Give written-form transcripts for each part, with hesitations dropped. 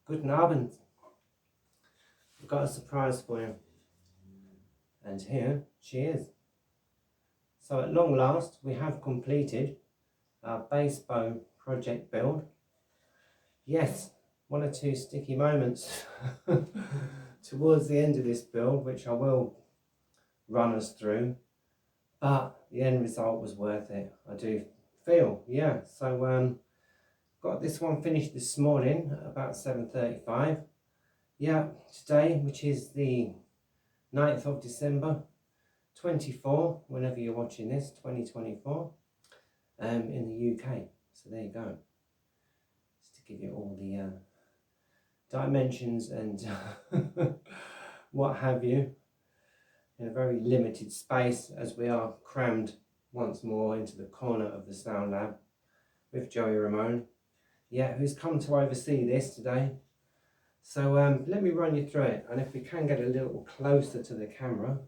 Guten Abend. I've got a surprise for you. And here she is. So at long last we have completed our bass bow project build. Yes, one or two sticky moments towards the end of this build, which I will run us through, but the end result was worth it, I do feel. Yeah, so got this one finished this morning at about 7:35. Yeah, today, which is the 9th of December 24, whenever you're watching this, 2024, in the UK. So there you go. Just to give you all the dimensions and what have you, in a very limited space, as we are crammed once more into the corner of the sound lab with Joey Ramone, yeah, who's come to oversee this today. So let me run you through it, and if we can get a little closer to the camera,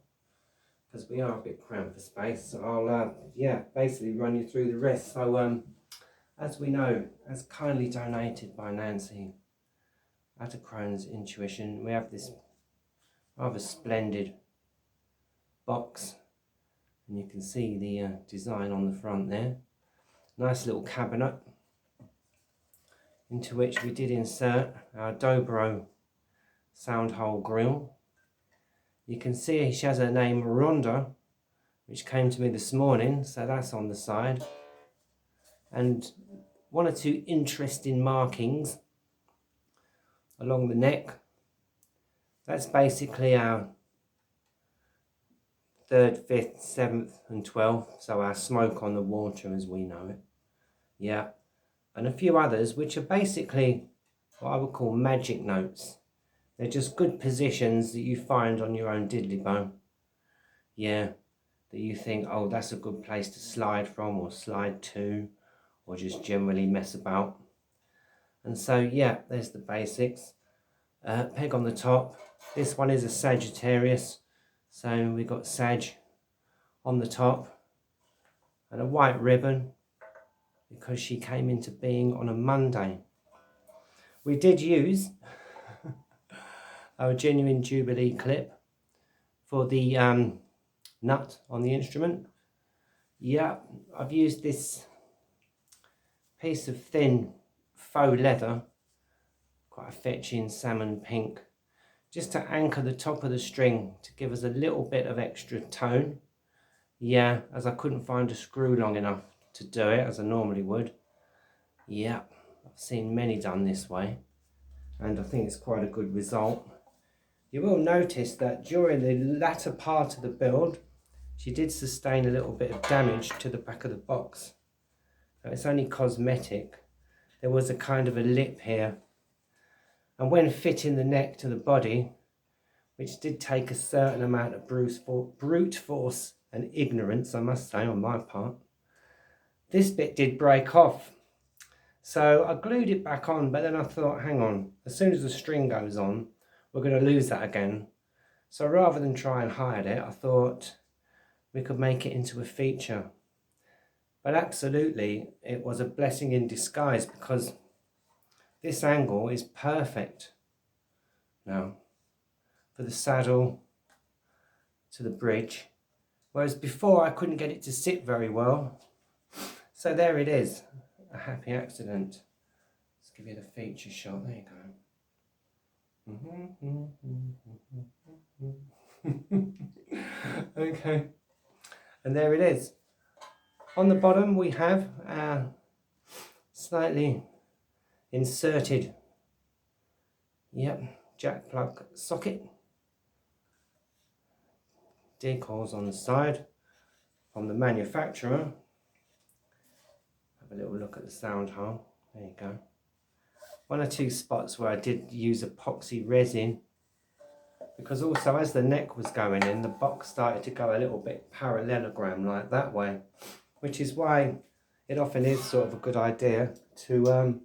because we are a bit cramped for space, so I'll yeah, basically run you through the rest. So as we know, as kindly donated by Nancy at Crohn's Intuition, we have this rather splendid box, and you can see the design on the front there. Nice little cabinet into which we did insert our Dobro sound hole grill. You can see she has her name Rhonda, which came to me this morning, so that's on the side. And one or two interesting markings along the neck. That's basically our 3rd, 5th, 7th and 12th, so our smoke on the water as we know it. Yeah, and a few others which are basically what I would call magic notes. They're just good positions that you find on your own diddley bow. Yeah, that you think, oh, that's a good place to slide from or slide to, or just generally mess about. And so yeah, there's the basics. Peg on the top. This one is a Sagittarius, so we've got Sag on the top, and a white ribbon because she came into being on a Monday. We did use our genuine Jubilee clip for the nut on the instrument. Yeah, I've used this piece of thin faux leather, quite a fetching salmon pink, just to anchor the top of the string to give us a little bit of extra tone. Yeah, as I couldn't find a screw long enough to do it as I normally would. Yeah, I've seen many done this way, and I think it's quite a good result. You will notice that during the latter part of the build, she did sustain a little bit of damage to the back of the box. Now, it's only cosmetic. There was a kind of a lip here, and when fitting the neck to the body, which did take a certain amount of brute force and ignorance, I must say, on my part, this bit did break off. So I glued it back on, but then I thought, hang on, as soon as the string goes on, we're going to lose that again. So rather than try and hide it, I thought we could make it into a feature. But absolutely, it was a blessing in disguise, because this angle is perfect now for the saddle to the bridge, whereas before I couldn't get it to sit very well. So there it is, a happy accident. Let's give you the feature shot, there you go. Okay, and there it is. On the bottom we have our slightly inserted, jack plug socket. Decals on the side from the manufacturer. Have a little look at the sound hole. There you go. One or two spots where I did use epoxy resin, because also as the neck was going in, the box started to go a little bit parallelogram like that way, which is why it often is sort of a good idea to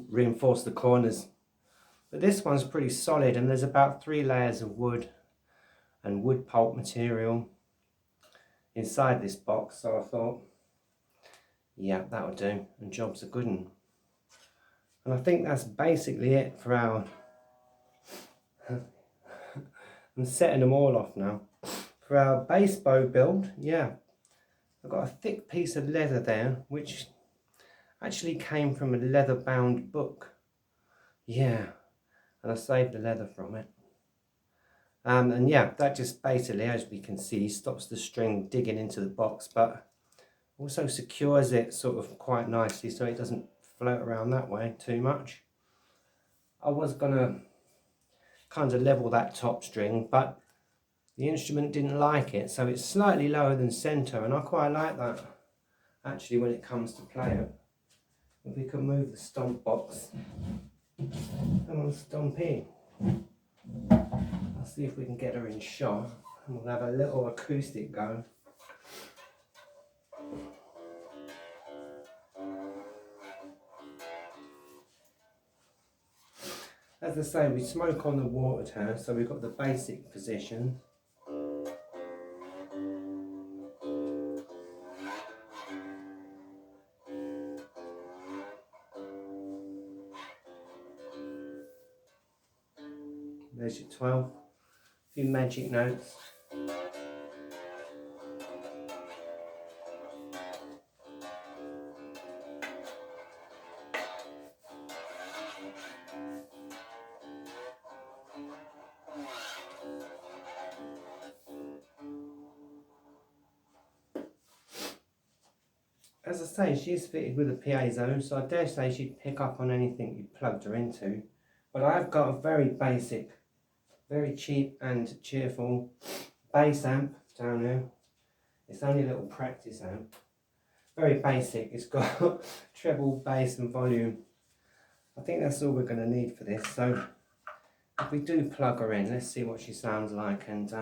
reinforce the corners. But this one's pretty solid, and there's about 3 layers of wood and wood pulp material inside this box, so I thought, yeah, that'll do, and job's a good one. And I think that's basically it for our... I'm setting them all off now. For our bass bow build, yeah, I've got a thick piece of leather there, which actually came from a leather bound book. Yeah, and I saved the leather from it. And yeah, that just basically, as we can see, stops the string digging into the box, but also secures it sort of quite nicely so it doesn't float around that way too much. I was gonna kind of level that top string, but the instrument didn't like it, so it's slightly lower than center, and I quite like that actually when it comes to play it. If we can move the stomp box. Come on, Stompy. I'll see if we can get her in shot, and we'll have a little acoustic go. As I say, we smoke on the water tower, so we've got the basic position. There's your 12, a few magic notes. As I say, she's fitted with a piezo, so I dare say she'd pick up on anything you plugged her into. But I've got a very basic, very cheap and cheerful bass amp down here. It's only a little practice amp. Very basic. It's got treble, bass and volume. I think that's all we're going to need for this. So if we do plug her in, let's see what she sounds like. And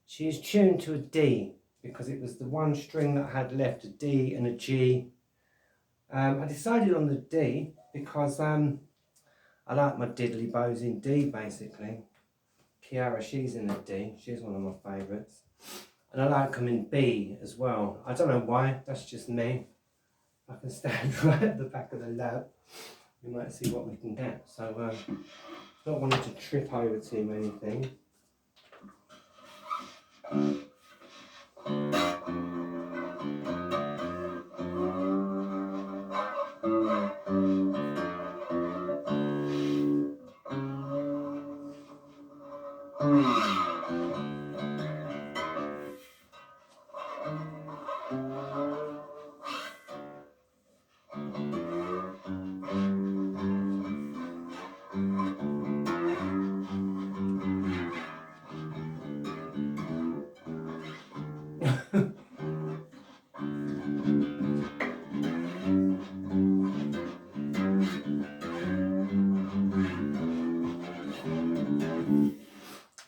she is tuned to a D, because it was the one string that I had left, a D and a G. I decided on the D because I like my Diddley Bows in D basically. Kiara, she's in the D, she's one of my favourites. And I like them in B as well. I don't know why, that's just me. I can stand right at the back of the lab. We might see what we can get. So not wanting to trip over too many things.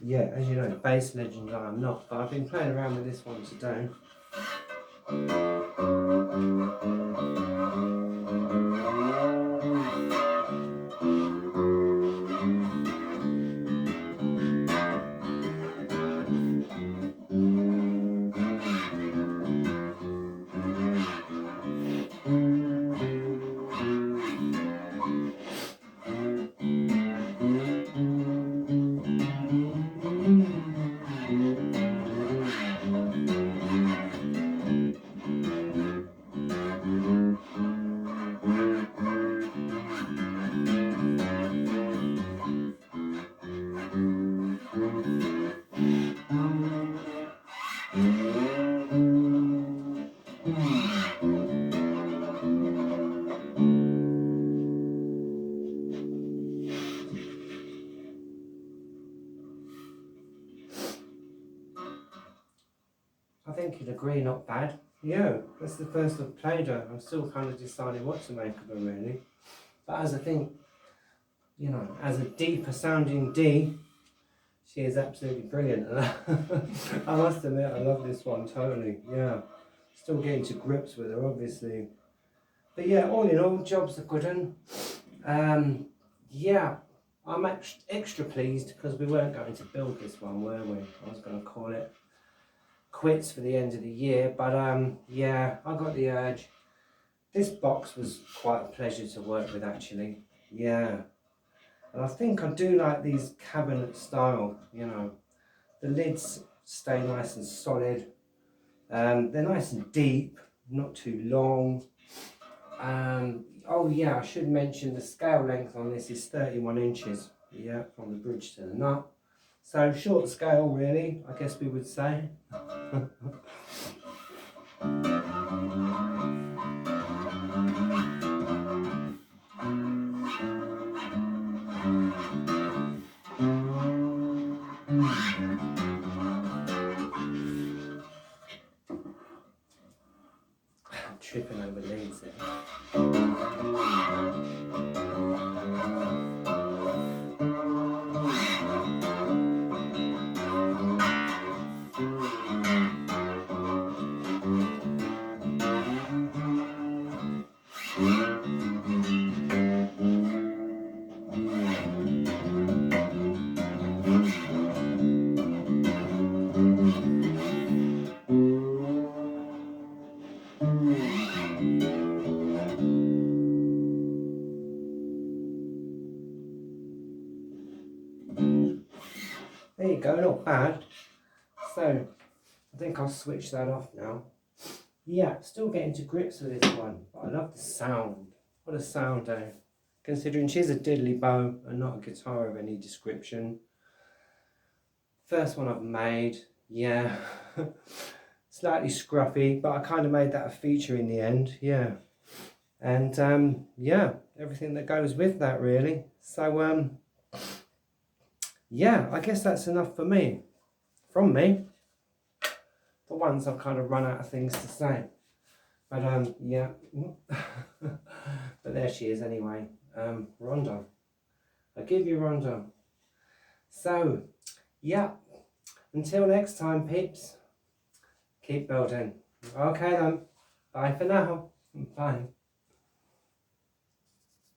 Yeah, as you know, bass legend I'm not, but I've been playing around with this one today. I think you'd agree, not bad. Yeah, that's the first I've played her. I'm still kind of deciding what to make of her really. But as I think, you know, as a deeper sounding D, she is absolutely brilliant. I must admit, I love this one totally, yeah. Still getting to grips with her, obviously. But yeah, all in all, job's a good one. Yeah, I'm extra pleased because we weren't going to build this one, were we? I was going to call it – 'quits' for the end of the year, but yeah, I got the urge. This box was quite a pleasure to work with actually, yeah. And I think I do like these cabinet style, you know. The lids stay nice and solid. They're nice and deep, not too long. Oh yeah, I should mention the scale length on this is 31 inches. Yeah, from the bridge to the nut. So short scale really, I guess we would say. Tripping over leads there. There you go, not bad. So, I think I'll switch that off now. Yeah, still getting to grips with this one, but I love the sound. What a sound though. Considering she's a Diddley Bow and not a guitar of any description. First one I've made, yeah. Slightly scruffy, but I kind of made that a feature in the end, yeah. And yeah, everything that goes with that really. So yeah, I guess that's enough for me. From me. For once I've kind of run out of things to say. But yeah. But there she is anyway. Rhonda. I give you Rhonda. So, yeah. Until next time, peeps. Keep building. Okay then. Bye for now. Bye.